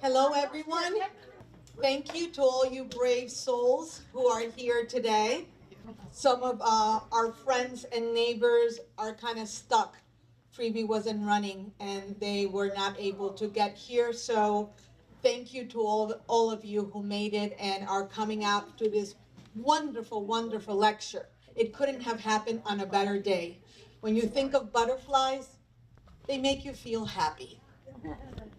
Hello, everyone. Thank you to all you brave souls who are here today. Some of our friends and neighbors are kind of stuck. Freebie wasn't running and they were not able to get here. So thank you to all of you who made it and are coming out to this wonderful, wonderful lecture. It couldn't have happened on a better day. When you think of butterflies, they make you feel happy.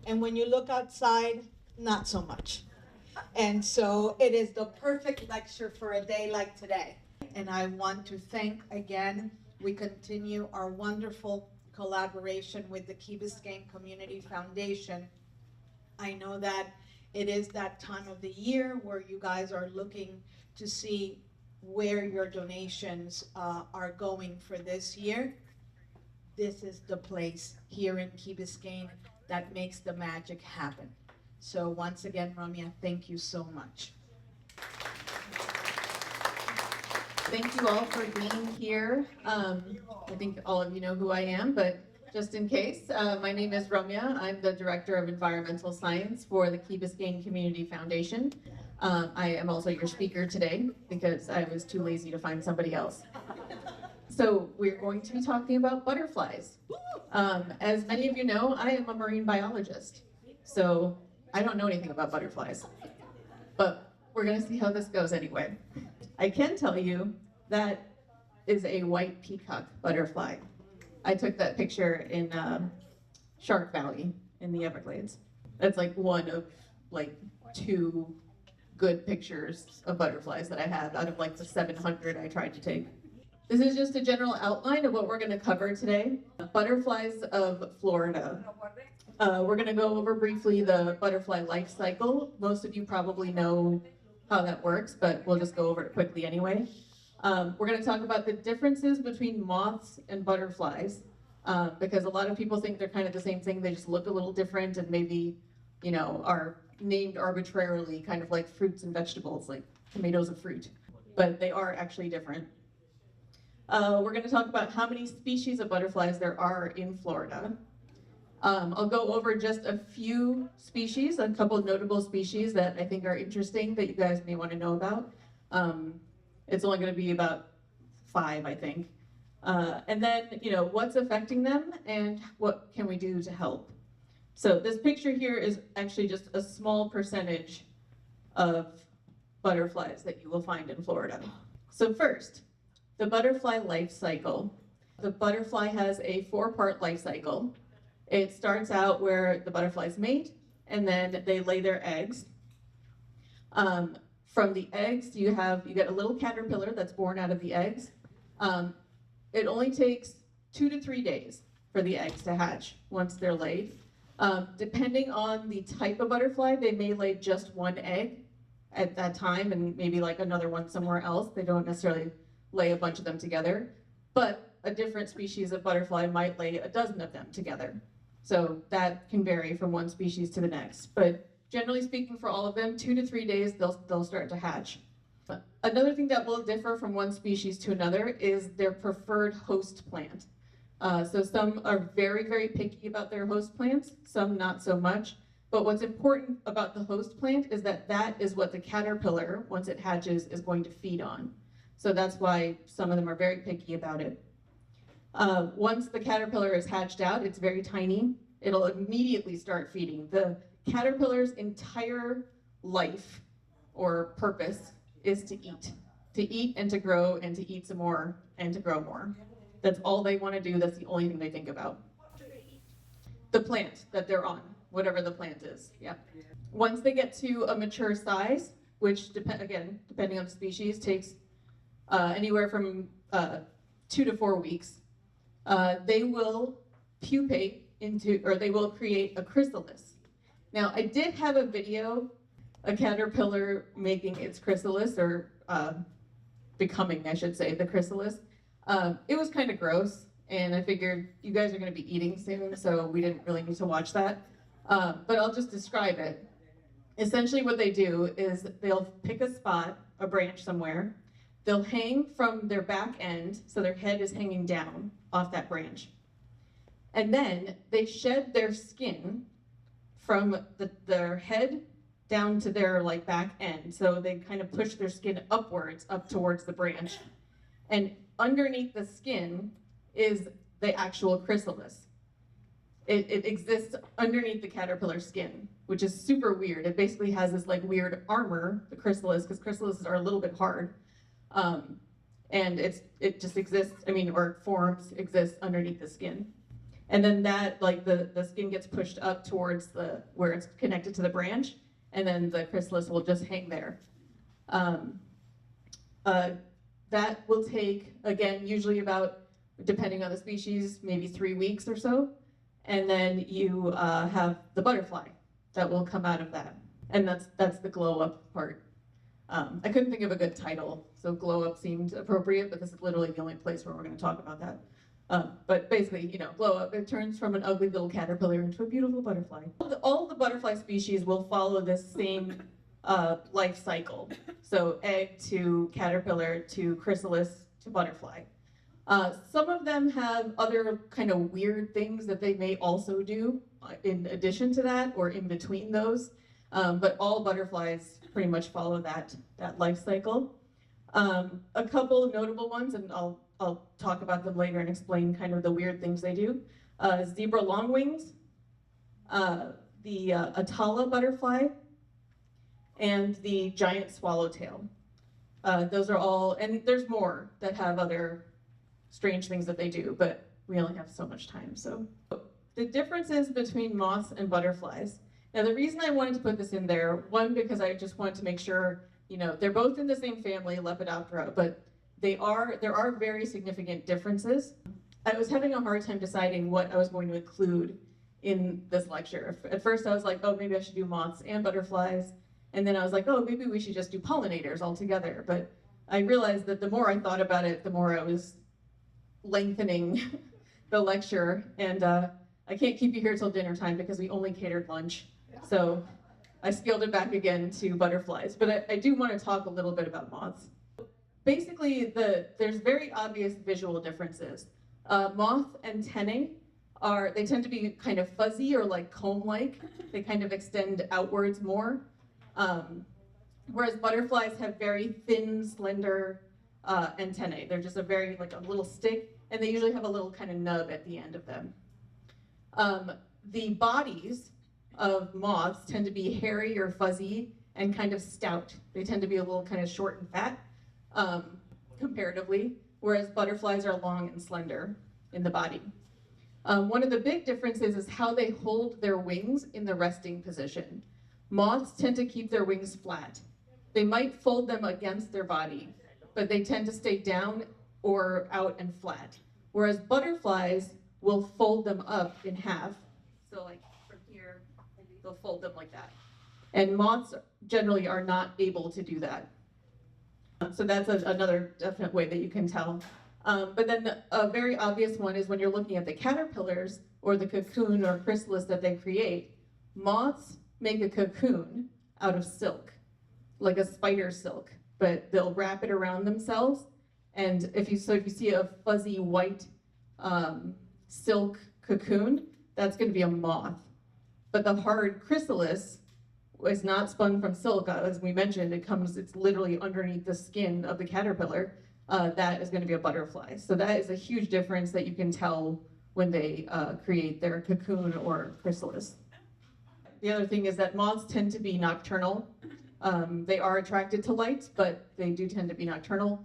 And when you look outside, not so much. And so it is the perfect lecture for a day like today. And I want to thank again, we continue our wonderful collaboration with the Key Biscayne Community Foundation. I know that it is that time of the year where you guys are looking to see where your donations are going for this year. This is the place here in Key Biscayne that makes the magic happen. So once again, Rumya, thank you so much. Thank you all for being here. I think all of you know who I am, but just in case, my name is Rumya. I'm the Director of Environmental Science for the Key Biscayne Community Foundation. I am also your speaker today because I was too lazy to find somebody else. So we're going to be talking about butterflies. As many of you know, I am a marine biologist. So I don't know anything about butterflies, but we're gonna see how this goes anyway. I can tell you that is a white peacock butterfly. I took that picture in Shark Valley in the Everglades. That's like one of like 2 good pictures of butterflies that I have out of like the 700 I tried to take. This is just a general outline of what we're going to cover today. Butterflies of Florida. We're going to go over briefly the butterfly life cycle. Most of you probably know how that works, but we'll just go over it quickly anyway. We're going to talk about the differences between moths and butterflies, because a lot of people think they're kind of the same thing. They just look a little different and maybe, you know, are named arbitrarily, kind of like fruits and vegetables, like tomatoes are fruit, but they are actually different. We're going to talk about how many species of butterflies there are in Florida. I'll go over just a few species, a couple of notable species that I think are interesting that you guys may want to know about. It's only going to be about 5, I think. And then, you know, what's affecting them and what can we do to help? So this picture here is actually just a small percentage of butterflies that you will find in Florida. So first, the butterfly life cycle. The butterfly has a 4-part life cycle. It starts out where the butterflies mate, and then they lay their eggs. From the eggs, you get a little caterpillar that's born out of the eggs. It only takes 2 to 3 days for the eggs to hatch once they're laid. Depending on the type of butterfly, they may lay just 1 egg at that time, and maybe like another one somewhere else. They don't necessarily lay a bunch of them together, but a different species of butterfly might lay a dozen of them together. So that can vary from one species to the next. But generally speaking, for all of them, 2 to 3 days, they'll start to hatch. Another thing that will differ from one species to another is their preferred host plant. So some are very, very picky about their host plants, some not so much. But what's important about the host plant is that that is what the caterpillar, once it hatches, is going to feed on. So that's why some of them are very picky about it. Once the caterpillar is hatched out, it's very tiny. It'll immediately start feeding. The caterpillar's entire life or purpose is to eat and to grow and to eat some more and to grow more. That's all they want to do. That's the only thing they think about. The plant that they're on, whatever the plant is. Yeah. Once they get to a mature size, which depending on the species, takes anywhere from 2 to 4 weeks, they will pupate into, or they will create a chrysalis. Now, I did have a video, a caterpillar making its chrysalis, or becoming, I should say, the chrysalis. It was kind of gross, and I figured you guys are going to be eating soon, so we didn't really need to watch that. But I'll just describe it. Essentially what they do is they'll pick a spot, a branch somewhere. They'll hang from their back end, so their head is hanging down off that branch. And then they shed their skin from their head down to their like back end. So they kind of push their skin upwards, up towards the branch. And underneath the skin is the actual chrysalis. It exists underneath the caterpillar skin, which is super weird. It basically has this like weird armor, the chrysalis, because chrysalises are a little bit hard. And it just exists, or forms exist underneath the skin. And then that, like the skin gets pushed up towards where it's connected to the branch, and then the chrysalis will just hang there. That will take, again, usually about, depending on the species, maybe 3 weeks or so. And then you have the butterfly that will come out of that. And that's the glow up part. I couldn't think of a good title, so glow up seemed appropriate, but this is literally the only place where we're going to talk about that. But basically, glow up, it turns from an ugly little caterpillar into a beautiful butterfly. All the butterfly species will follow this same life cycle. So egg to caterpillar to chrysalis to butterfly. Some of them have other kind of weird things that they may also do in addition to that or in between those. But all butterflies pretty much follow that life cycle. A couple of notable ones, and I'll talk about them later and explain kind of the weird things they do. Zebra longwings, the Atala butterfly, and the giant swallowtail. Those are all, and there's more that have other strange things that they do, but we only have so much time. So the differences between moths and butterflies. Now the reason I wanted to put this in there, one, because I just wanted to make sure, they're both in the same family, Lepidoptera, but there are very significant differences. I was having a hard time deciding what I was going to include in this lecture. At first I was like, oh, maybe I should do moths and butterflies. And then I was like, oh, maybe we should just do pollinators altogether. But I realized that the more I thought about it, the more I was lengthening the lecture. And I can't keep you here till dinner time because we only catered lunch. So I scaled it back again to butterflies. But I do want to talk a little bit about moths. Basically, there's very obvious visual differences. Moth antennae they tend to be kind of fuzzy or like comb-like. They kind of extend outwards more. Whereas butterflies have very thin, slender antennae. They're just a little stick, and they usually have a little kind of nub at the end of them. The bodies of moths tend to be hairy or fuzzy and kind of stout. They tend to be a little kind of short and fat, comparatively, whereas butterflies are long and slender in the body. One of the big differences is how they hold their wings in the resting position. Moths tend to keep their wings flat. They might fold them against their body, but they tend to stay down or out and flat. Whereas butterflies will fold them up in half. So like from here, they'll fold them like that. And moths generally are not able to do that. So that's another definite way that you can tell. But then a very obvious one is when you're looking at the caterpillars or the cocoon or chrysalis that they create. Moths make a cocoon out of silk, like a spider silk, but they'll wrap it around themselves. And if you see a fuzzy white silk cocoon, that's going to be a moth. But the hard chrysalis is not spun from silk, as we mentioned. It's literally underneath the skin of the caterpillar. That is going to be a butterfly. So that is a huge difference that you can tell when they create their cocoon or chrysalis. The other thing is that moths tend to be nocturnal. They are attracted to light, but they do tend to be nocturnal,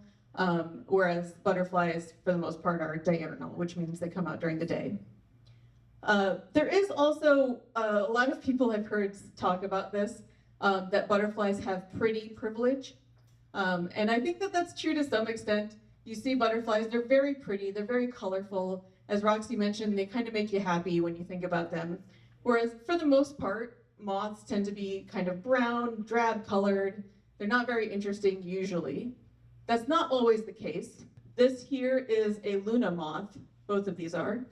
whereas butterflies, for the most part, are diurnal, which means they come out during the day. There is also, a lot of people I've heard talk about this, that butterflies have pretty privilege. And I think that that's true to some extent. You see butterflies, they're very pretty, they're very colorful. As Roxy mentioned, they kind of make you happy when you think about them. Whereas for the most part, moths tend to be kind of brown, drab colored. They're not very interesting usually. That's not always the case. This here is a Luna moth. Both of these are.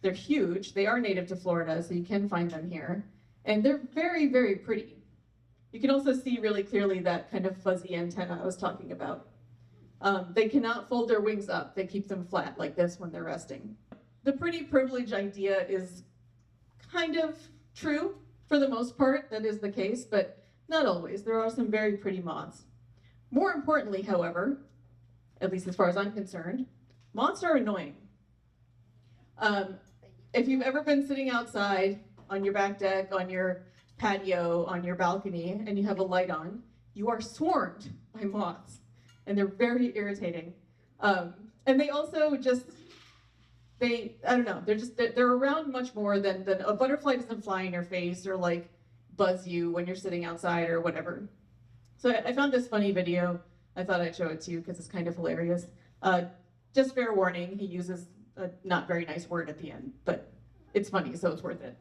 They're huge. They are native to Florida, so you can find them here. And they're very, very pretty. You can also see really clearly that kind of fuzzy antenna I was talking about. They cannot fold their wings up. They keep them flat like this when they're resting. The pretty privilege idea is kind of true. For the most part, that is the case, but not always. There are some very pretty moths. More importantly, however, at least as far as I'm concerned, moths are annoying. If you've ever been sitting outside on your back deck, on your patio, on your balcony, and you have a light on, you are swarmed by moths, and they're very irritating. And they also just, I don't know, they're around much more than a butterfly doesn't fly in your face or like buzz you when you're sitting outside or whatever. So I found this funny video. I thought I'd show it to you because it's kind of hilarious. Just fair warning, he uses a not very nice word at the end, but it's funny, so it's worth it.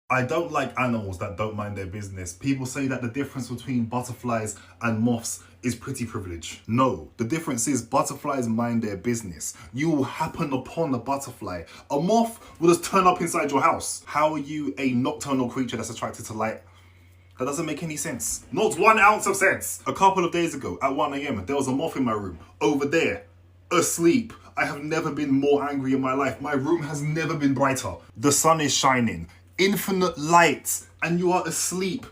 I don't like animals that don't mind their business. People say that the difference between butterflies and moths is pretty privilege. No, the difference is butterflies mind their business. You will happen upon a butterfly. A moth will just turn up inside your house. How are you a nocturnal creature that's attracted to light? That doesn't make any sense. Not 1 ounce of sense. A couple of days ago at 1 a.m, there was a moth in my room. Over there, asleep. I have never been more angry in my life. My room has never been brighter. The sun is shining. Infinite light. And you are asleep.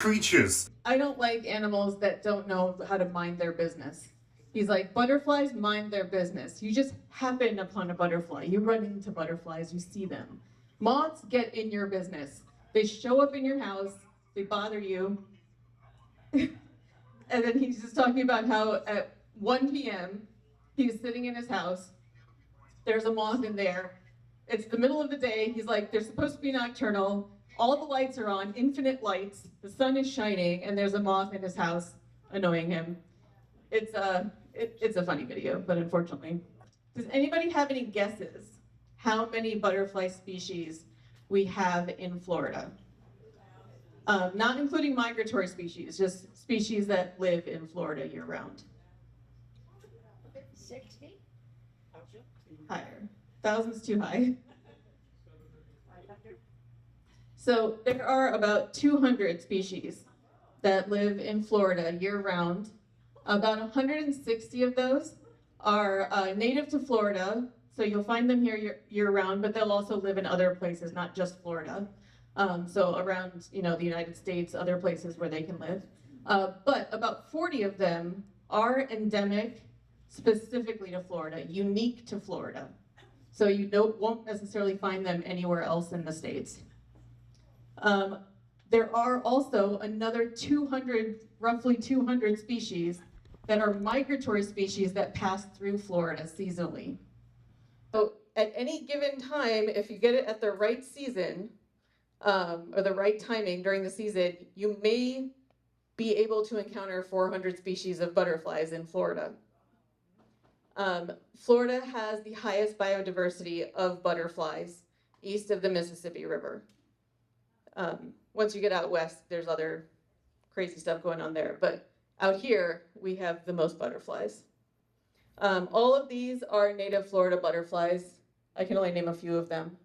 Creatures. I don't like animals that don't know how to mind their business. He's like, butterflies mind their business. You just happen upon a butterfly. You run into butterflies, you see them. Moths get in your business. They show up in your house, they bother you. And then he's just talking about how at 1 p.m., he's sitting in his house, there's a moth in there. It's the middle of the day, he's like, they're supposed to be nocturnal, all the lights are on, infinite lights, the sun is shining, and there's a moth in his house annoying him. It's a funny video, but unfortunately. Does anybody have any guesses how many butterfly species we have in Florida? Not including migratory species, just species that live in Florida year-round. 60? Higher. 1,000's too high. So there are about 200 species that live in Florida year-round. About 160 of those are native to Florida, so you'll find them here year-round, but they'll also live in other places, not just Florida. So around, the United States, other places where they can live. But about 40 of them are endemic specifically to Florida, unique to Florida. So you won't necessarily find them anywhere else in the States. There are also another roughly 200 species that are migratory species that pass through Florida seasonally. So at any given time, if you get it at the right season, or the right timing during the season, you may be able to encounter 400 species of butterflies in Florida. Florida has the highest biodiversity of butterflies east of the Mississippi River. Once you get out west, there's other crazy stuff going on there, but out here, we have the most butterflies. All of these are native Florida butterflies. I can only name a few of them.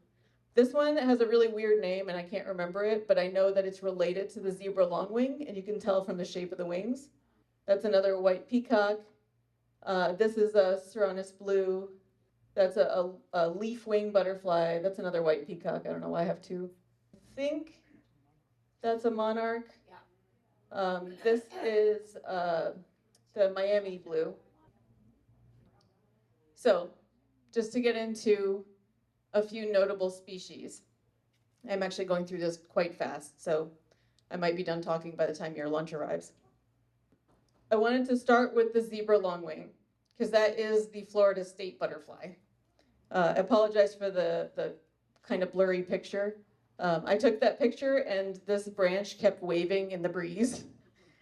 This one has a really weird name and I can't remember it, but I know that it's related to the zebra longwing, and you can tell from the shape of the wings. That's another white peacock. This is a Serranus blue. That's a leaf wing butterfly. That's another white peacock. I don't know why I have two. I think that's a monarch. Yeah. This is the Miami blue. So just to get into a few notable species. I'm actually going through this quite fast, so I might be done talking by the time your lunch arrives. I wanted to start with the zebra longwing, because that is the Florida state butterfly. I apologize for the kind of blurry picture. I took that picture and this branch kept waving in the breeze,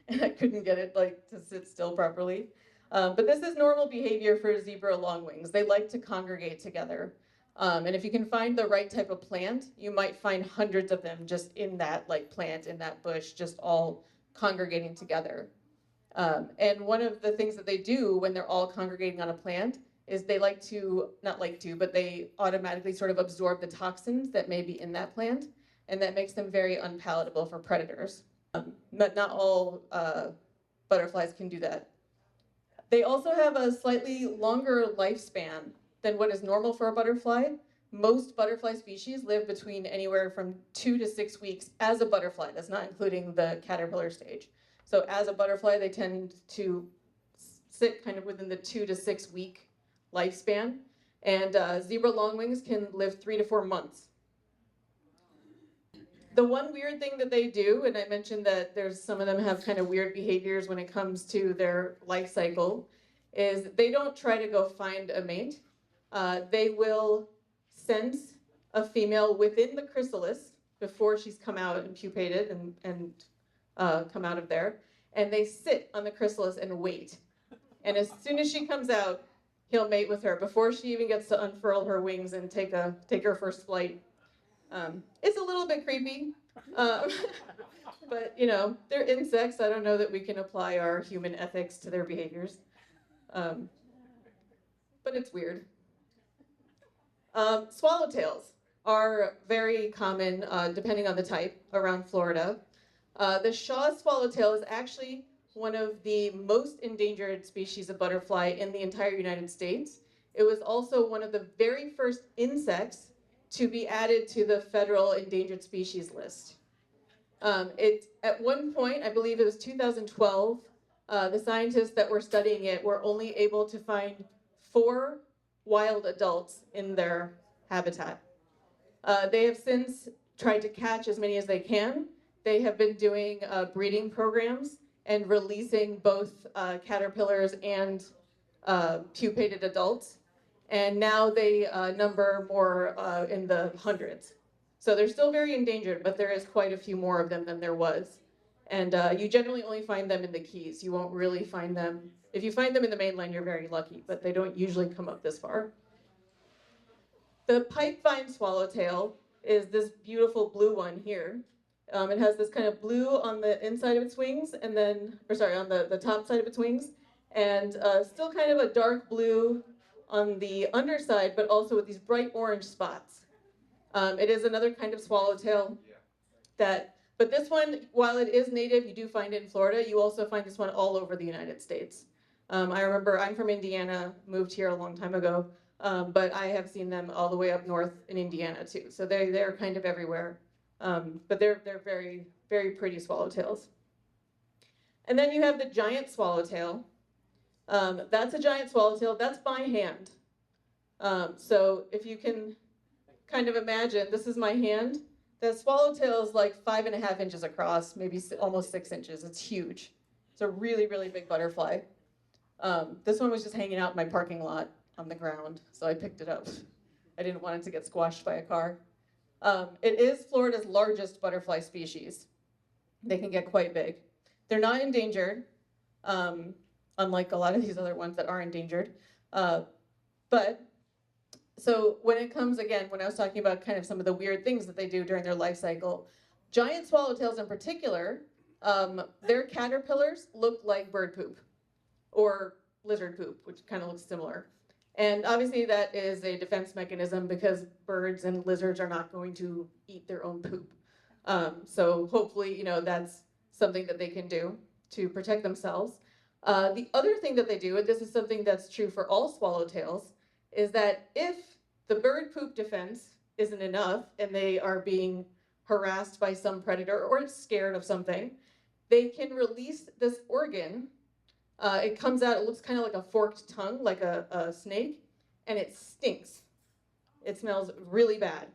and I couldn't get it to sit still properly. But this is normal behavior for zebra longwings. They like to congregate together. And if you can find the right type of plant, you might find hundreds of them just in that plant, in that bush, just all congregating together. And one of the things that they do when they're all congregating on a plant is they but they automatically sort of absorb the toxins that may be in that plant, and that makes them very unpalatable for predators. But not all butterflies can do that. They also have a slightly longer lifespan than what is normal for a butterfly. most butterfly species live between anywhere from 2 to 6 weeks as a butterfly. That's not including the caterpillar stage. So as a butterfly, they tend to sit kind of within the 2 to 6 week lifespan. And zebra longwings can live 3 to 4 months. The one weird thing that they do, and I mentioned that there's some of them have kind of weird behaviors when it comes to their life cycle, is they don't try to go find a mate. They will sense a female within the chrysalis before she's come out and pupated and come out of there, and they sit on the chrysalis and wait. And as soon as she comes out, he'll mate with her before she even gets to unfurl her wings and take her first flight. It's a little bit creepy, but you know, they're insects. I don't know that we can apply our human ethics to their behaviors, but it's weird. Swallowtails are very common, depending on the type, around Florida. The Shaw swallowtail is actually one of the most endangered species of butterfly in the entire United States. It was also one of the very first insects to be added to the federal endangered species list. At one point, I believe it was 2012, the scientists that were studying it were only able to find 4 wild adults in their habitat. They have since tried to catch as many as they can. They have been doing breeding programs and releasing both caterpillars and pupated adults. And now they number more in the hundreds. So they're still very endangered, but there is quite a few more of them than there was. And you generally only find them in the Keys. You won't really find them. If you find them in the mainland, you're very lucky, but they don't usually come up this far. The pipevine swallowtail is this beautiful blue one here. It has this kind of blue on the inside of its wings, and then, on the top side of its wings, and still kind of a dark blue on the underside, but also with these bright orange spots. It is another kind of swallowtail but this one, while it is native, you do find it in Florida, you also find this one all over the United States. I remember, I'm from Indiana, moved here a long time ago, but I have seen them all the way up north in Indiana too. So they're kind of everywhere. But they're very, very pretty swallowtails. And then you have the giant swallowtail. That's a giant swallowtail, that's my hand. So if you can kind of imagine, this is my hand. The swallowtail is like 5.5 inches across, maybe almost 6 inches. It's huge. It's a really, really big butterfly. This one was just hanging out in my parking lot on the ground, so I picked it up. I didn't want it to get squashed by a car. It is Florida's largest butterfly species. They can get quite big. They're not endangered, unlike a lot of these other ones that are endangered. So when it comes, again, when I was talking about kind of some of the weird things that they do during their life cycle, giant swallowtails in particular, their caterpillars look like bird poop or lizard poop, which kind of looks similar. And obviously that is a defense mechanism because birds and lizards are not going to eat their own poop. So hopefully, you know, that's something that they can do to protect themselves. The other thing that they do, and this is something that's true for all swallowtails, is that if the bird poop defense isn't enough and they are being harassed by some predator or scared of something, they can release this organ. It comes out, it looks kind of like a forked tongue, like a snake, and it stinks. It smells really bad.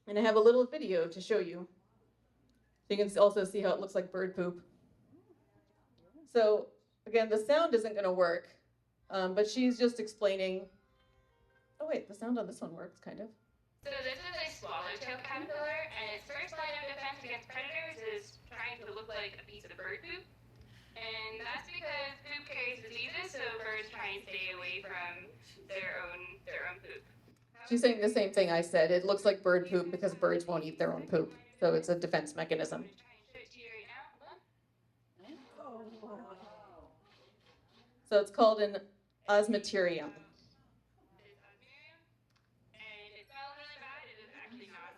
And I have a little video to show you. So you can also see how it looks like bird poop. So again, the sound isn't going to work, but she's just explaining. Oh wait, the sound on this one works, kind of. So this is a swallowtail caterpillar, and its first line of defense against predators is trying to look like a piece of bird poop. And that's because poop carries diseases, so birds try and stay away from their own poop. She's saying the same thing I said. It looks like bird poop because birds won't eat their own poop. So it's a defense mechanism. So it's called an osmeterium.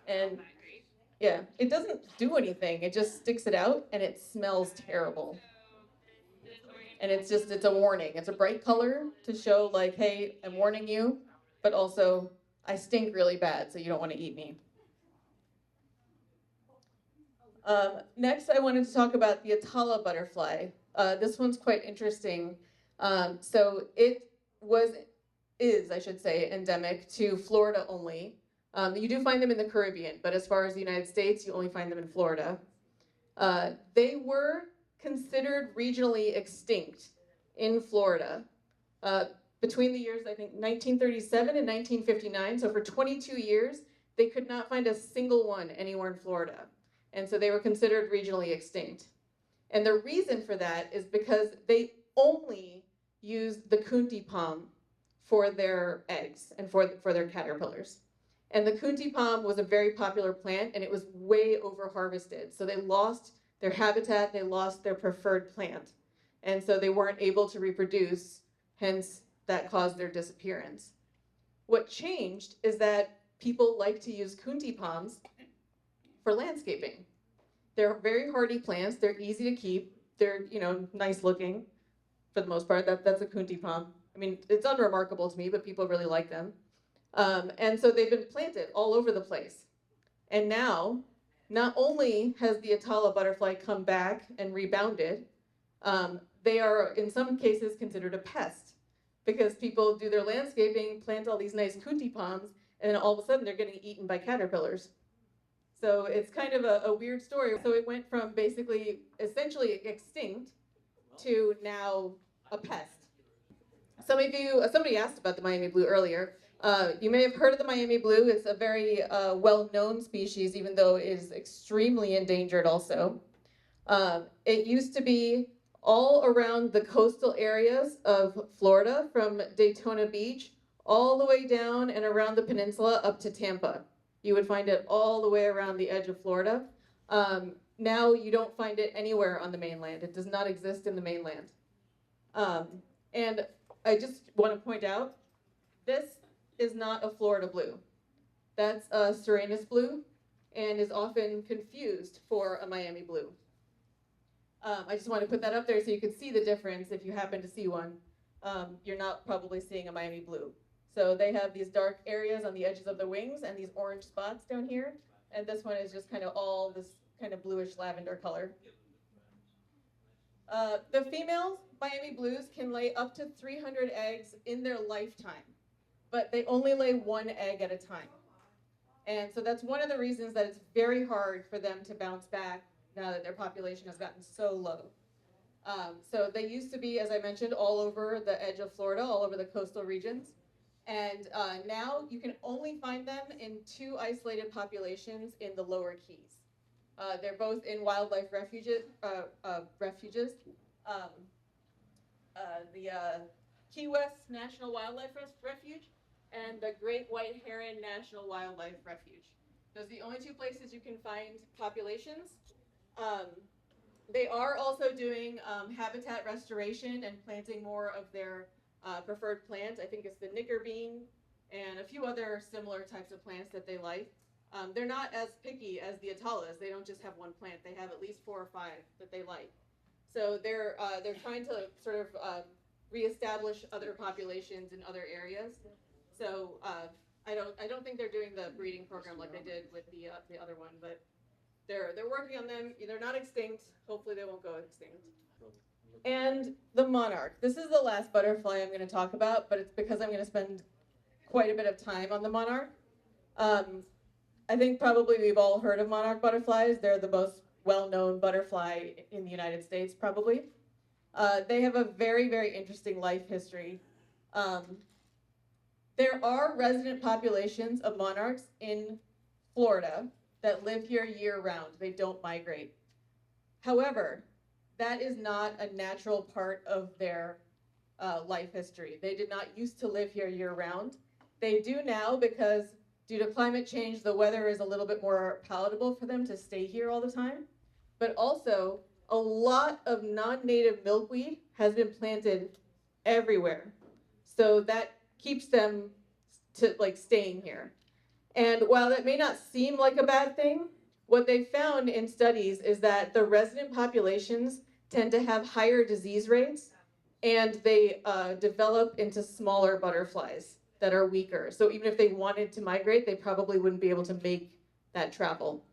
And yeah, it doesn't do anything. It just sticks it out and it smells terrible. And it's a warning. It's a bright color to show like, hey, I'm warning you, but also I stink really bad, so you don't want to eat me. Next, I wanted to talk about the Atala butterfly. This one's quite interesting. So it is, I should say, endemic to Florida only. You do find them in the Caribbean, but as far as the United States, you only find them in Florida. They were considered regionally extinct in Florida between the years, I think, 1937 and 1959. So for 22 years, they could not find a single one anywhere in Florida. And so they were considered regionally extinct. And the reason for that is because they only use the kunti palm for their eggs and for their caterpillars. And the kunti palm was a very popular plant, and it was way over harvested. So they lost their habitat, they lost their preferred plant. And so they weren't able to reproduce, hence that caused their disappearance. What changed is that people like to use kunti palms for landscaping. They're very hardy plants, they're easy to keep, they're, nice looking for the most part. That's a kunti palm. I mean, it's unremarkable to me, but people really like them. And so they've been planted all over the place. And now, not only has the Atala butterfly come back and rebounded, they are in some cases considered a pest because people do their landscaping, plant all these nice kunti palms, and then all of a sudden they're getting eaten by caterpillars. So it's kind of a weird story. So it went from basically essentially extinct to now a pest. Somebody asked about the Miami blue earlier. You may have heard of the Miami blue. It's a very well-known species, even though it is extremely endangered also. It used to be all around the coastal areas of Florida, from Daytona Beach all the way down and around the peninsula up to Tampa. You would find it all the way around the edge of Florida. Now you don't find it anywhere on the mainland. It does not exist in the mainland. And I just want to point out, this is not a Florida blue. That's a Serenus blue and is often confused for a Miami blue. I just want to put that up there so you can see the difference if you happen to see one. You're not probably seeing a Miami blue. So they have these dark areas on the edges of the wings and these orange spots down here. And this one is just kind of all this kind of bluish lavender color. The female Miami blues can lay up to 300 eggs in their lifetime, but they only lay one egg at a time. And so that's one of the reasons that it's very hard for them to bounce back now that their population has gotten so low. So they used to be, as I mentioned, all over the edge of Florida, all over the coastal regions. And now you can only find them in two isolated populations in the lower Keys. They're both in wildlife refuges. The Key West National Wildlife Refuge and the Great White Heron National Wildlife Refuge. Those are the only two places you can find populations. They are also doing habitat restoration and planting more of their preferred plant. I think it's the nickerbean and a few other similar types of plants that they like. They're not as picky as the Atalas. They don't just have one plant. They have at least 4 or 5 that they like. So they're trying to sort of reestablish other populations in other areas. So I don't think they're doing the breeding program like they did with the other one, but they're working on them. They're not extinct. Hopefully they won't go extinct. And the monarch. This is the last butterfly I'm going to talk about, but it's because I'm going to spend quite a bit of time on the monarch. I think probably we've all heard of monarch butterflies. They're the most well-known butterfly in the United States, probably. They have a very, very interesting life history. There are resident populations of monarchs in Florida that live here year-round. They don't migrate. However, that is not a natural part of their life history. They did not used to live here year-round. They do now because due to climate change, the weather is a little bit more palatable for them to stay here all the time. But also, a lot of non-native milkweed has been planted everywhere. So that keeps them to staying here. And while that may not seem like a bad thing, what they found in studies is that the resident populations tend to have higher disease rates, and they develop into smaller butterflies that are weaker. So even if they wanted to migrate, they probably wouldn't be able to make that travel.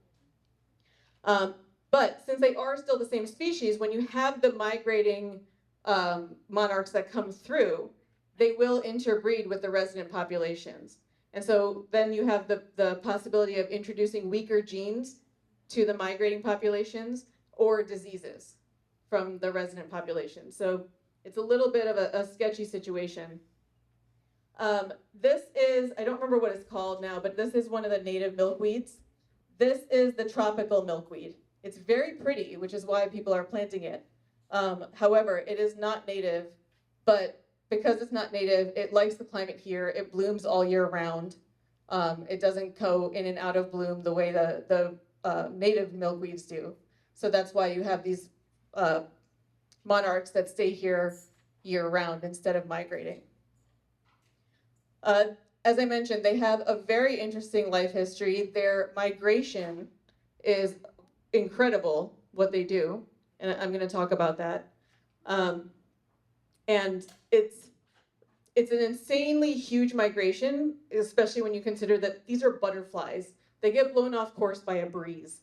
But since they are still the same species, when you have the migrating monarchs that come through, they will interbreed with the resident populations. And so then you have the possibility of introducing weaker genes to the migrating populations or diseases from the resident population. So it's a little bit of a sketchy situation. This is, I don't remember what it's called now, but this is one of the native milkweeds. This is the tropical milkweed. It's very pretty, which is why people are planting it. However, it is not native, but because it's not native, it likes the climate here. It blooms all year round. It doesn't go in and out of bloom the way the native milkweeds do. So that's why you have these monarchs that stay here year round instead of migrating. As I mentioned, they have a very interesting life history. Their migration is incredible, what they do, and I'm going to talk about that. And it's an insanely huge migration, especially when you consider that these are butterflies. They get blown off course by a breeze,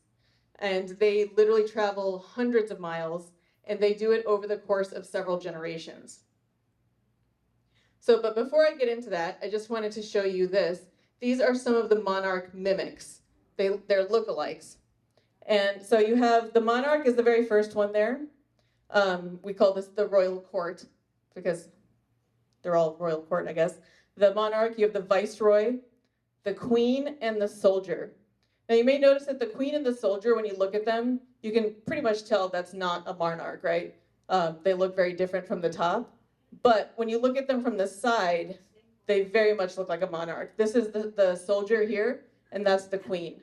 and they literally travel hundreds of miles, and they do it over the course of several generations. So, but before I get into that, I just wanted to show you this. These are some of the monarch mimics. They're lookalikes. And so you have the monarch is the very first one there. We call this the royal court because they're all royal court, I guess. The monarch, you have the viceroy, the queen, and the soldier. Now you may notice that the queen and the soldier, when you look at them, you can pretty much tell that's not a monarch, right? They look very different from the top. But when you look at them from the side, they very much look like a monarch. This is the soldier here, and that's the queen.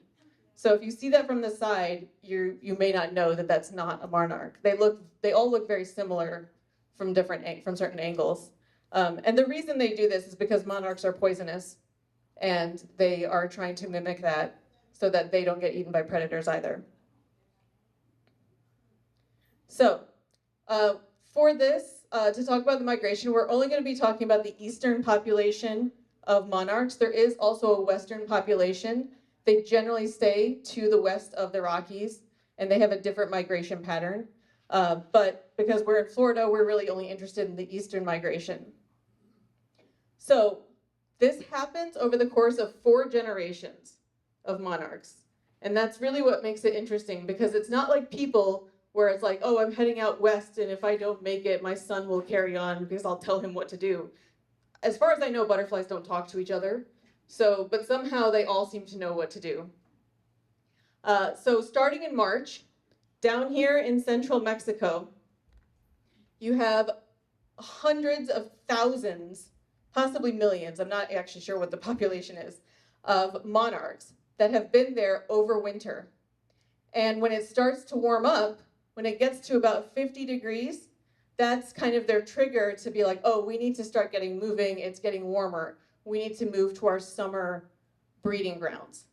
So if you see that from the side, you may not know that that's not a monarch. They all look very similar from certain angles. And the reason they do this is because monarchs are poisonous, and they are trying to mimic that so that they don't get eaten by predators either. So for this, to talk about the migration, we're only going to be talking about the eastern population of monarchs. There is also a western population. They generally stay to the west of the Rockies, and they have a different migration pattern. But because we're in Florida, we're really only interested in the eastern migration. So this happens over the course of 4 generations of monarchs. And that's really what makes it interesting, because it's not like people where it's like, oh, I'm heading out west, and if I don't make it, my son will carry on because I'll tell him what to do. As far as I know, butterflies don't talk to each other. So, but somehow they all seem to know what to do. So starting in March, down here in central Mexico, you have hundreds of thousands, possibly millions, I'm not actually sure what the population is, of monarchs that have been there over winter. And when it starts to warm up, when it gets to about 50 degrees, that's kind of their trigger to be like, oh, we need to start getting moving, it's getting warmer. We need to move to our summer breeding grounds.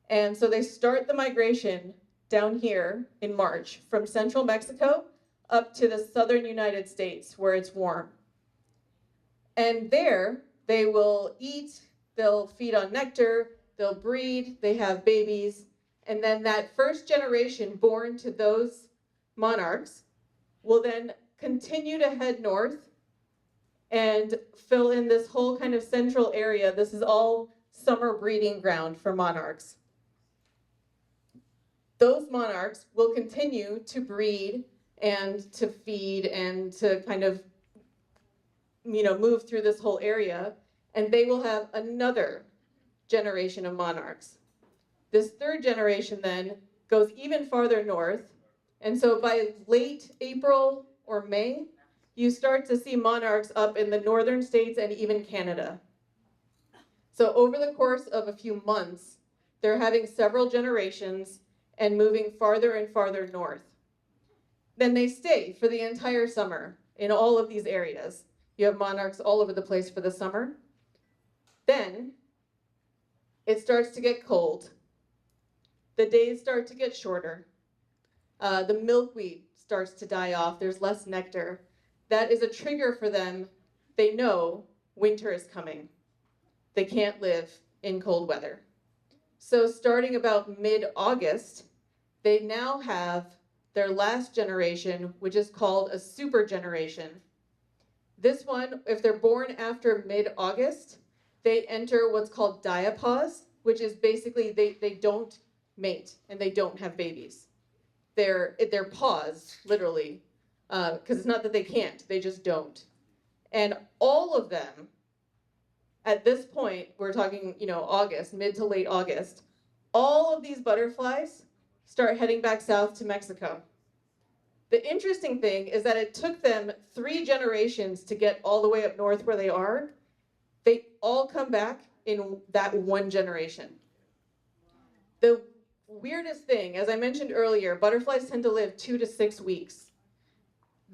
And so they start the migration down here in March from central Mexico up to the southern United States where it's warm. And there they will eat, they'll feed on nectar, they'll breed, they have babies, and then that first generation born to those monarchs will then continue to head north and fill in this whole kind of central area. This is all summer breeding ground for monarchs. Those monarchs will continue to breed and to feed and to kind of, move through this whole area, and they will have another generation of monarchs. This third generation then goes even farther north, and so by late April or May, you start to see monarchs up in the northern states and even Canada. So over the course of a few months, they're having several generations and moving farther and farther north. Then they stay for the entire summer in all of these areas. You have monarchs all over the place for the summer. Then it starts to get cold. The days start to get shorter. The milkweed starts to die off. There's less nectar. That is a trigger for them. They know winter is coming. They can't live in cold weather. So starting about mid-August, they now have their last generation, which is called a super generation. This one, if they're born after mid-August, they enter what's called diapause, which is basically they don't mate and they don't have babies. They're paused, literally, because it's not that they can't, they just don't. And all of them, at this point, we're talking, August, mid to late August, all of these butterflies start heading back south to Mexico. The interesting thing is that it took them 3 generations to get all the way up north where they are. They all come back in that 1 generation. The weirdest thing, as I mentioned earlier, butterflies tend to live 2 to 6 weeks.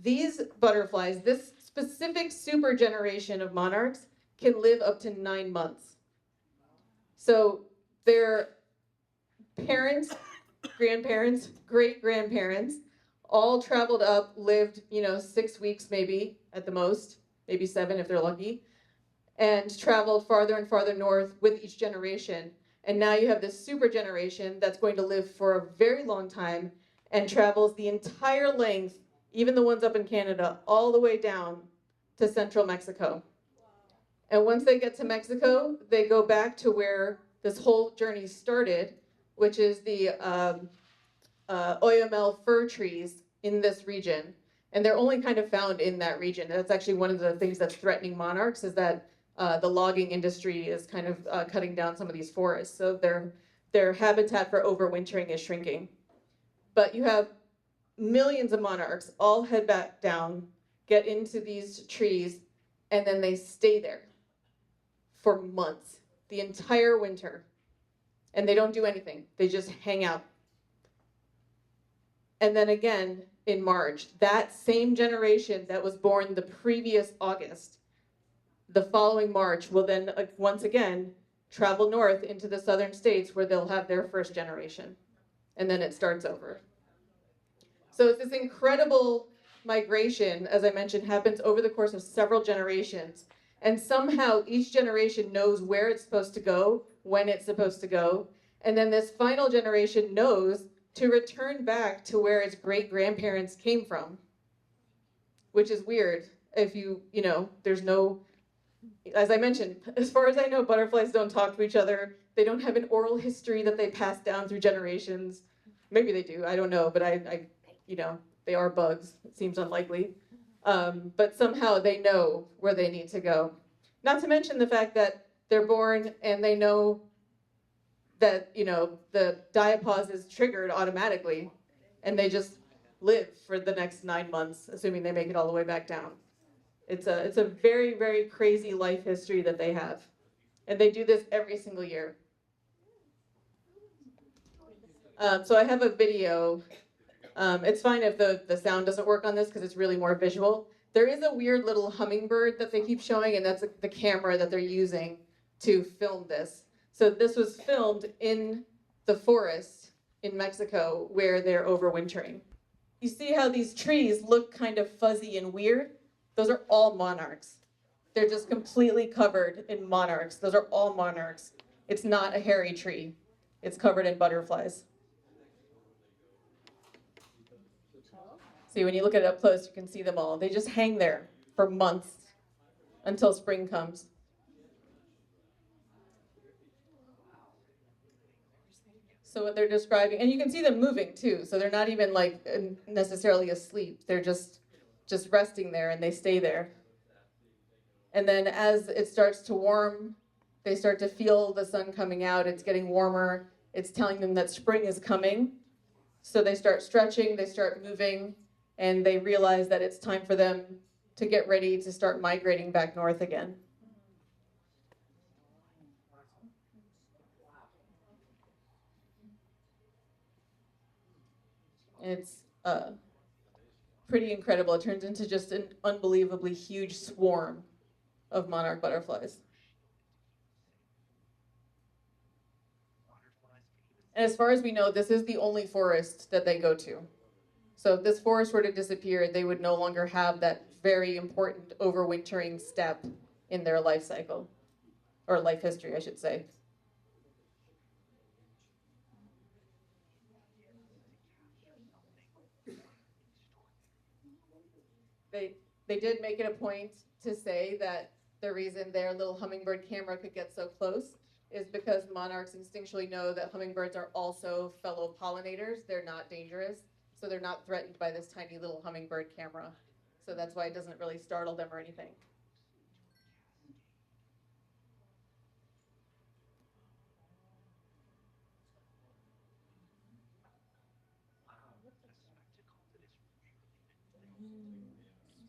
These butterflies, this specific super generation of monarchs, can live up to 9 months. So their parents, grandparents, great-grandparents, all traveled up, lived, 6 weeks maybe at the most, maybe 7 if they're lucky, and traveled farther and farther north with each generation. And now you have this super generation that's going to live for a very long time and travels the entire length, even the ones up in Canada, all the way down to central Mexico. And once they get to Mexico, they go back to where this whole journey started, which is the Oyamel fir trees in this region. And they're only kind of found in that region. That's actually one of the things that's threatening monarchs, is that the logging industry is kind of cutting down some of these forests. So their habitat for overwintering is shrinking. But you have millions of monarchs all head back down, get into these trees, and then they stay there for months, the entire winter. And they don't do anything. They just hang out. And then again, in March, that same generation that was born the previous August, the following March will then once again travel north into the southern states where they'll have their first generation. And then it starts over. So it's this incredible migration, as I mentioned, happens over the course of several generations. And somehow each generation knows where it's supposed to go, when it's supposed to go. And then this final generation knows to return back to where its great-grandparents came from, which is weird. If there's no, as I mentioned, as far as I know, butterflies don't talk to each other. They don't have an oral history that they pass down through generations. Maybe they do, I don't know, but they are bugs. It seems unlikely. But somehow they know where they need to go. Not to mention the fact that they're born and they know that, the diapause is triggered automatically, and they just live for the next 9 months, assuming they make it all the way back down. It's a very, very crazy life history that they have. And they do this every single year. So I have a video. It's fine if the sound doesn't work on this because it's really more visual. There is a weird little hummingbird that they keep showing, and that's the camera that they're using to film this. So this was filmed in the forest in Mexico where they're overwintering. You see how these trees look kind of fuzzy and weird? Those are all monarchs. They're just completely covered in monarchs. Those are all monarchs. It's not a hairy tree. It's covered in butterflies. See, when you look at it up close, you can see them all. They just hang there for months until spring comes. So what they're describing, and you can see them moving too, so they're not even like necessarily asleep. They're just resting there, and they stay there. And then as it starts to warm, they start to feel the sun coming out. It's getting warmer. It's telling them that spring is coming. So they start stretching, they start moving, and they realize that it's time for them to get ready to start migrating back north again. It's pretty incredible. It turns into just an unbelievably huge swarm of monarch butterflies. And as far as we know, this is the only forest that they go to. So if this forest were to disappear, they would no longer have that very important overwintering step in their life cycle, or life history, I should say. They did make it a point to say that the reason their little hummingbird camera could get so close is because monarchs instinctually know that hummingbirds are also fellow pollinators. They're not dangerous, so they're not threatened by this tiny little hummingbird camera. So that's why it doesn't really startle them or anything.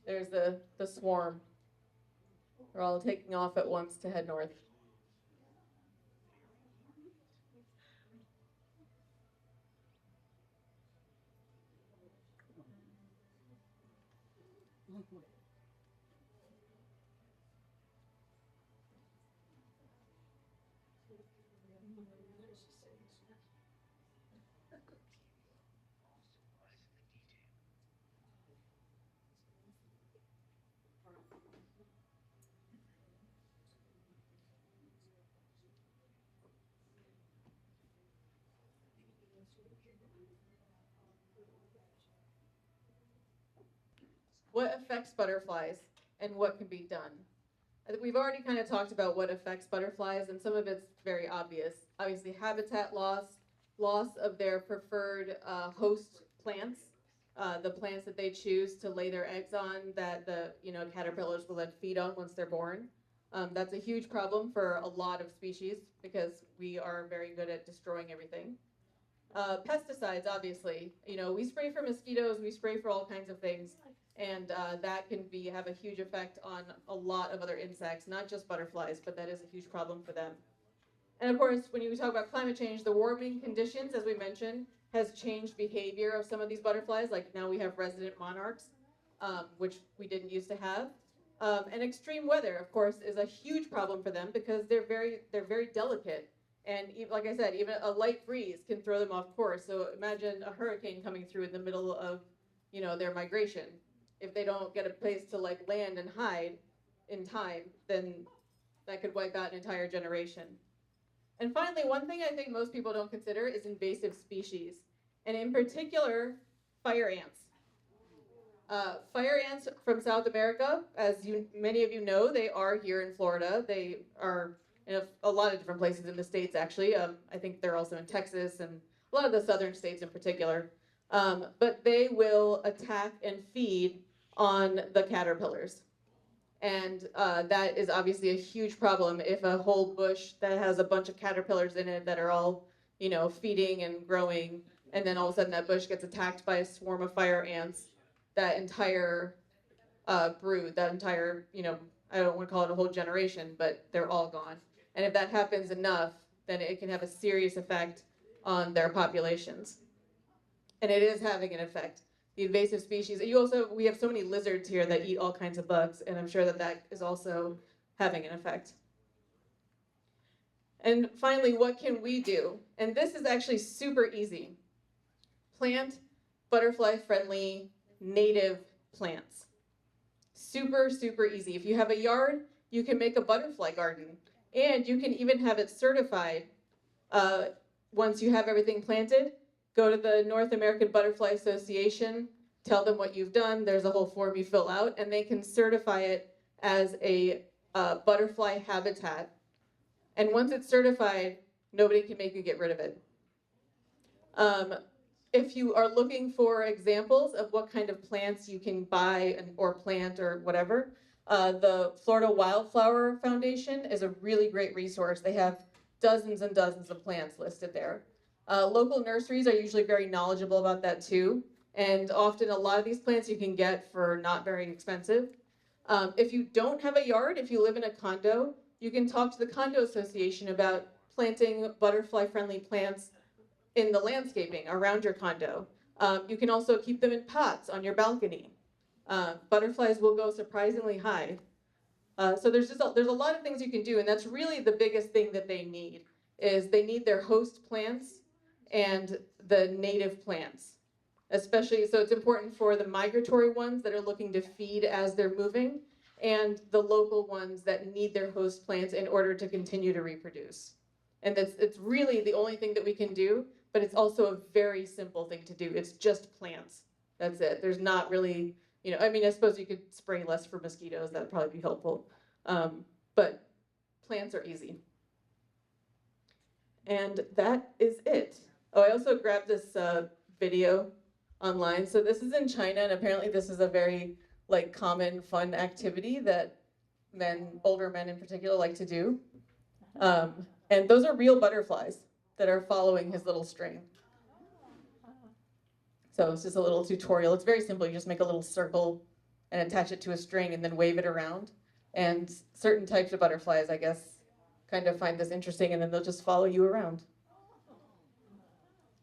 There's the swarm. They're all taking off at once to head north. What affects butterflies and what can be done? I think we've already kind of talked about what affects butterflies, and some of it's very obvious. Obviously, habitat loss, loss of their preferred host plants, the plants that they choose to lay their eggs on, that the caterpillars will then feed on once they're born. That's a huge problem for a lot of species because we are very good at destroying everything. Pesticides, obviously, we spray for mosquitoes, we spray for all kinds of things, and that can have a huge effect on a lot of other insects, not just butterflies, but that is a huge problem for them. And of course, when you talk about climate change, the warming conditions, as we mentioned, has changed behavior of some of these butterflies. Like now we have resident monarchs, which we didn't used to have. And extreme weather, of course, is a huge problem for them because they're very delicate. And like I said, even a light breeze can throw them off course. So imagine a hurricane coming through in the middle of, their migration. If they don't get a place to like land and hide in time, then that could wipe out an entire generation. And finally, one thing I think most people don't consider is invasive species, and in particular, fire ants. Fire ants from South America, as many of you know, they are here in Florida. They are in a lot of different places in the States, actually. I think they're also in Texas and a lot of the southern states in particular. But they will attack and feed on the caterpillars. And that is obviously a huge problem if a whole bush that has a bunch of caterpillars in it that are all, feeding and growing, and then all of a sudden that bush gets attacked by a swarm of fire ants. That entire brood, that entire, I don't want to call it a whole generation, but they're all gone. And if that happens enough, then it can have a serious effect on their populations. And it is having an effect. The invasive species, we have so many lizards here that eat all kinds of bugs, and I'm sure that is also having an effect. And finally, what can we do? And this is actually super easy. Plant butterfly-friendly native plants. Super, super easy. If you have a yard, you can make a butterfly garden, and you can even have it certified once you have everything planted. Go to the North American Butterfly Association, tell them what you've done. There's a whole form you fill out, and they can certify it as a butterfly habitat. And once it's certified, nobody can make you get rid of it. If you are looking for examples of what kind of plants you can buy or plant or whatever, the Florida Wildflower Foundation is a really great resource. They have dozens and dozens of plants listed there. Local nurseries are usually very knowledgeable about that too. And often a lot of these plants you can get for not very expensive. If you don't have a yard, if you live in a condo, you can talk to the condo association about planting butterfly-friendly plants in the landscaping around your condo. You can also keep them in pots on your balcony. Butterflies will go surprisingly high. So there's a lot of things you can do, and that's really the biggest thing that they need, is they need their host plants and the native plants. Especially, so it's important for the migratory ones that are looking to feed as they're moving, and the local ones that need their host plants in order to continue to reproduce. And it's really the only thing that we can do, but it's also a very simple thing to do. It's just plants. That's it. There's not really, I mean, I suppose you could spray less for mosquitoes. That'd probably be helpful. But plants are easy. And that is it. Oh, I also grabbed this video online. So this is in China, and apparently this is a very common fun activity that older men in particular, like to do. And those are real butterflies that are following his little string. So it's just a little tutorial. It's very simple. You just make a little circle and attach it to a string and then wave it around. And certain types of butterflies, I guess, kind of find this interesting, and then they'll just follow you around.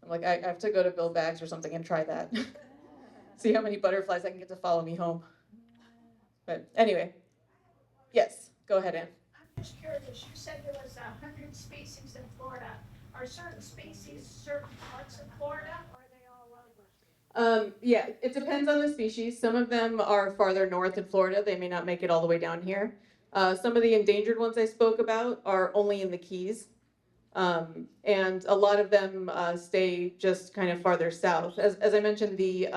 I'm like, I have to go to Bill Bags or something and try that. See how many butterflies I can get to follow me home. But anyway, yes, go ahead, Ann. I'm just curious, you said there was 100 species in Florida. Are certain species certain parts of Florida, or are they all over? Yeah, it depends on the species. Some of them are farther north in Florida. They may not make it all the way down here. Some of the endangered ones I spoke about are only in the Keys. And a lot of them stay just kind of farther south. As I mentioned, the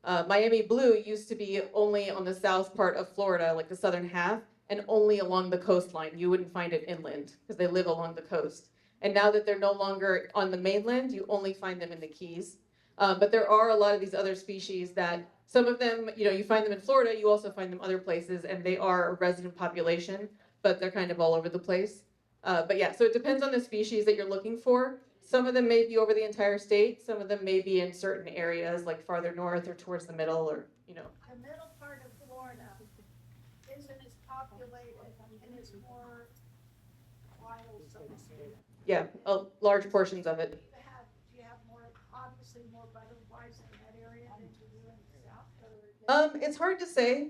Miami blue used to be only on the south part of Florida, like the southern half, and only along the coastline. You wouldn't find it inland because they live along the coast. And now that they're no longer on the mainland, you only find them in the Keys. But there are a lot of these other species that some of them, you find them in Florida, you also find them other places, and they are a resident population, but they're kind of all over the place. But yeah, so it depends on the species that you're looking for. Some of them may be over the entire state. Some of them may be in certain areas, like farther north or towards the middle, or. The middle part of Florida isn't as populated and is more wild, so to speak. Yeah, large portions of it. Do you have obviously more butterflies in that area than you do in the south? It's hard to say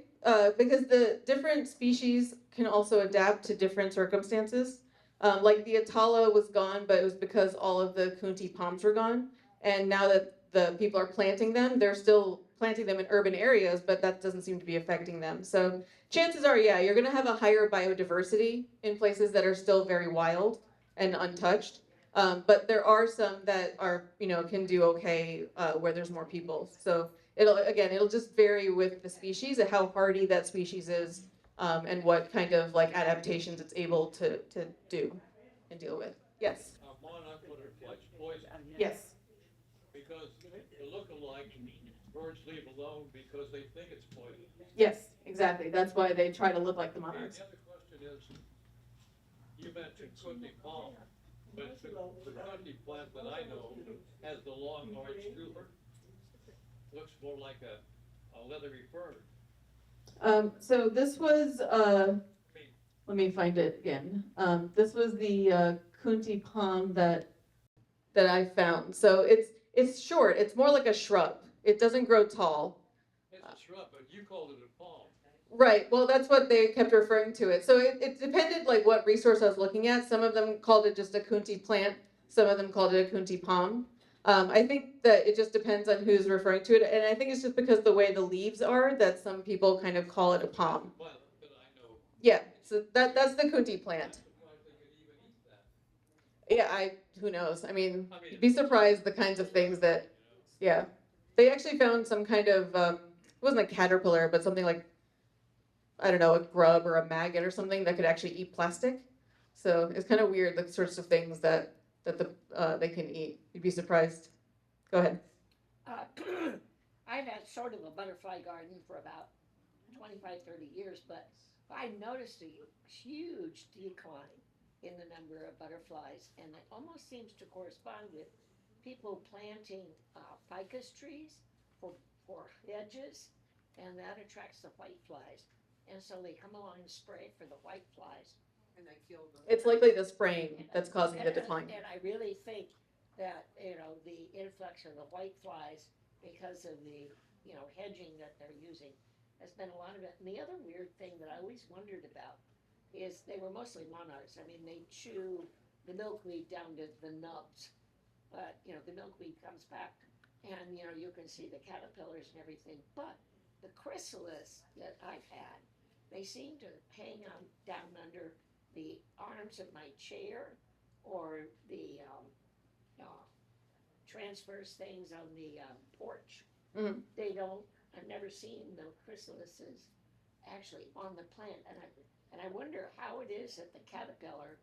because the different species can also adapt to different circumstances. Like the Atala was gone, but it was because all of the Kunti palms were gone. And now that the people are planting them, they're still planting them in urban areas, but that doesn't seem to be affecting them. So chances are, yeah, you're going to have a higher biodiversity in places that are still very wild and untouched. But there are some that are, can do okay where there's more people. So it'll just vary with the species and how hardy that species is. And what kind of adaptations it's able to do and deal with. Yes? Monarch butterflies poison. Yes. Because the look-alike birds leave alone because they think it's poison. Yes, exactly. That's why they try to look like the monarchs. The other question is, you mentioned Kunti palm, but the Kunti plant that I know has the long arch tuber. Looks more like a leathery fern. So this was, let me find it again. This was the Kunti palm that I found. So it's short. It's more like a shrub. It doesn't grow tall. It's a shrub, but you called it a palm. Right. Well, that's what they kept referring to it. So it depended what resource I was looking at. Some of them called it just a Kunti plant. Some of them called it a Kunti palm. I think that it just depends on who's referring to it, and I think it's just because the way the leaves are that some people kind of call it a palm. Well, but I know. Yeah, so that's the Kunti plant. Yeah, who knows? I mean, you'd be surprised the kinds of things that, yeah. They actually found some kind of, it wasn't a caterpillar, but something like, I don't know, a grub or a maggot or something that could actually eat plastic. So it's kind of weird, the sorts of things that they can eat. You'd be surprised. Go ahead. I've had sort of a butterfly garden for about 25, 30 years, but I noticed a huge decline in the number of butterflies, and it almost seems to correspond with people planting ficus trees for hedges, and that attracts the white flies. And so they come along and spray for the white flies. And they kill them. It's likely the spraying that's causing the decline. And I really think that, the influx of the white flies, because of the, hedging that they're using, has been a lot of it. And the other weird thing that I always wondered about is they were mostly monarchs. I mean, they chew the milkweed down to the nubs. But, the milkweed comes back and, you can see the caterpillars and everything. But the chrysalis that I've had they seem to hang on down under the arms of my chair or the transverse things on the porch. Mhm. They don't. I've never seen the chrysalises actually on the plant, and I wonder how it is that the caterpillar,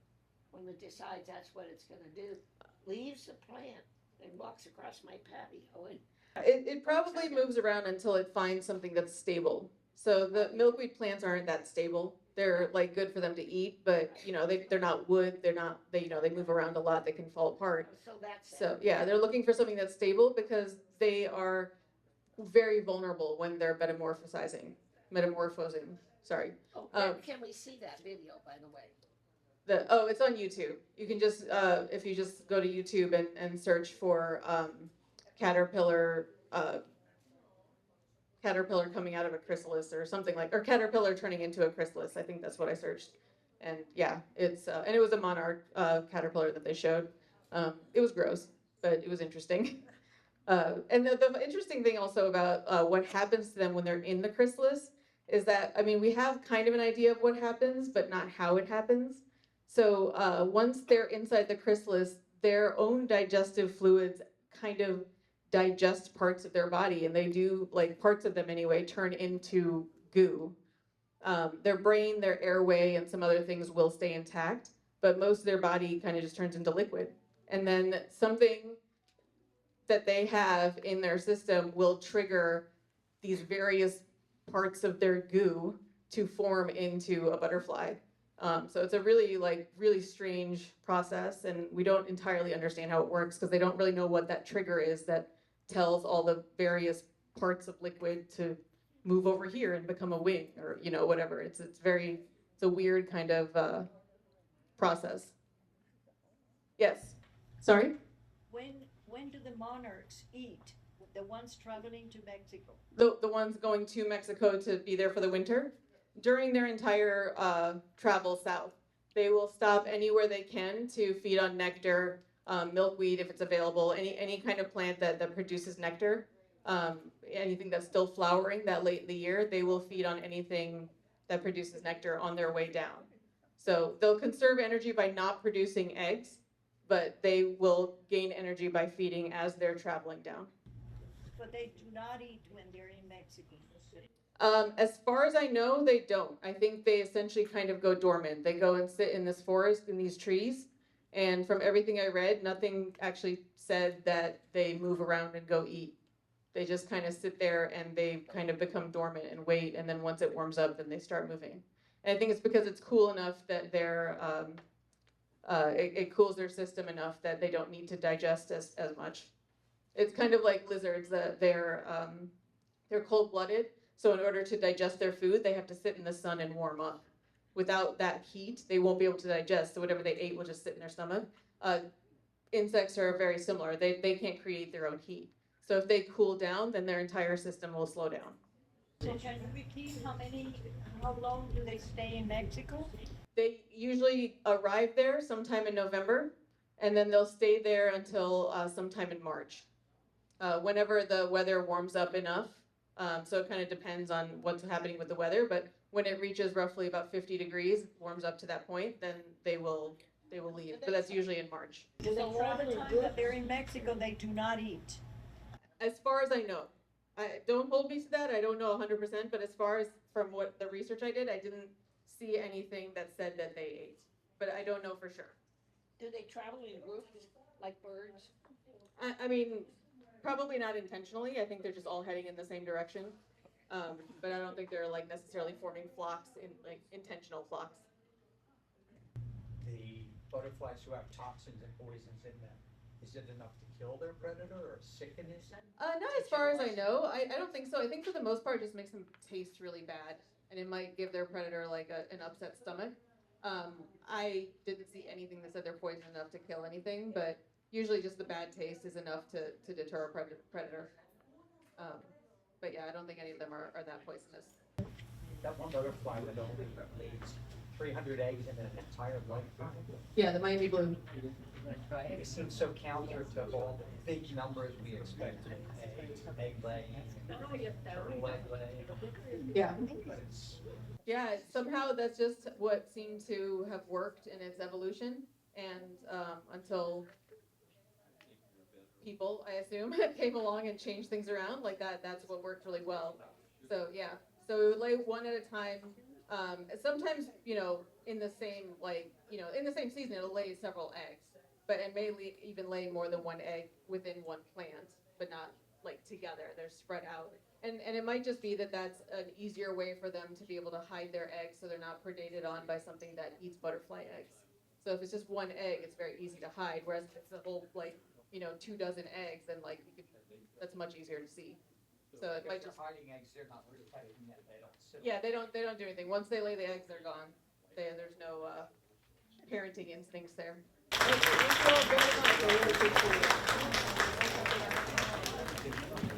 when it decides that's what it's going to do, leaves the plant and walks across my patio. And It probably moves around until it finds something that's stable. So the milkweed plants aren't that stable. They're like good for them to eat, but they're not wood. They're not, they move around a lot. They can fall apart. so that's it. So yeah, they're looking for something that's stable because they are very vulnerable when they're metamorphosing. Sorry. Oh, where can we see that video, by the way? It's on YouTube. You can just if you just go to YouTube and search for caterpillar caterpillar coming out of a chrysalis or something or caterpillar turning into a chrysalis. I think that's what I searched. And yeah, it's and it was a monarch caterpillar that they showed. It was gross, but it was interesting. And the interesting thing also about what happens to them when they're in the chrysalis is that, I mean, we have kind of an idea of what happens, but not how it happens. So once they're inside the chrysalis, their own digestive fluids kind of digest parts of their body, and they do, like parts of them anyway, turn into goo. Their brain, their airway, and some other things will stay intact, but most of their body kind of just turns into liquid. And then something that they have in their system will trigger these various parts of their goo to form into a butterfly. So it's a really strange process, and we don't entirely understand how it works because they don't really know what that trigger is that tells all the various parts of liquid to move over here and become a wing or whatever. It's a weird kind of process. Yes. Sorry? When do the monarchs eat? The ones traveling to Mexico? The ones going to Mexico to be there for the winter, during their entire travel south, they will stop anywhere they can to feed on nectar, milkweed if it's available, any kind of plant that produces nectar, anything that's still flowering that late in the year, they will feed on anything that produces nectar on their way down. So they'll conserve energy by not producing eggs, but they will gain energy by feeding as they're traveling down. But they do not eat when they're in Mexico. As far as I know, they don't. I think they essentially kind of go dormant. They go and sit in this forest, in these trees, and from everything I read, nothing actually said that they move around and go eat. They just kind of sit there and they kind of become dormant and wait, and then once it warms up, then they start moving. And I think it's because it's cool enough that it cools their system enough that they don't need to digest as much. It's kind of like lizards, that they're cold-blooded, so in order to digest their food, they have to sit in the sun and warm up. Without that heat, they won't be able to digest, so whatever they ate will just sit in their stomach. Insects are very similar. They can't create their own heat. So if they cool down, then their entire system will slow down. So can you repeat how long do they stay in Mexico? They usually arrive there sometime in November, and then they'll stay there until sometime in March. Whenever the weather warms up enough, so it kind of depends on what's happening with the weather, but when it reaches roughly about 50 degrees, warms up to that point, then they will leave, but that's usually in March. So all the time that they're in Mexico, they do not eat? As far as I know. Don't hold me to that, I don't know 100%, but as far as from what the research I did, I didn't see anything that said that they ate, but I don't know for sure. Do they travel in groups like birds? I mean, probably not intentionally. I think they're just all heading in the same direction. But I don't think they're like necessarily forming flocks in like intentional flocks. The butterflies who have toxins and poisons in them, is it enough to kill their predator or sicken it? Not as far as I know. I don't think so. I think for the most part, it just makes them taste really bad, and it might give their predator like an upset stomach. I didn't see anything that said they're poison enough to kill anything, but usually just the bad taste is enough to deter a predator. But yeah, I don't think any of them are that poisonous. that one butterfly that only lays 300 eggs in an entire lifetime. Yeah, the Miami blue. It seems so counter to all the big numbers we expect in egg laying, turtle egg laying. Yeah. But it's, Yeah, somehow that's just what seemed to have worked in its evolution, and until people, I assume, came along and changed things around, like that's what worked really well. So yeah, so we would lay one at a time. Sometimes, in the same, in the same season, it'll lay several eggs, but it may even lay more than one egg within one plant, but not like together. They're spread out. And it might just be that that's an easier way for them to be able to hide their eggs so they're not predated on by something that eats butterfly eggs. So if it's just one egg, it's very easy to hide, whereas if it's a whole, 2 dozen eggs, then that's much easier to see. So it if might they're just, hiding eggs, they're not really hiding yet, they don't sit. yeah, they don't do anything. Once they lay the eggs, they're gone. There's no parenting instincts there. Thank you all very much. I really appreciate it.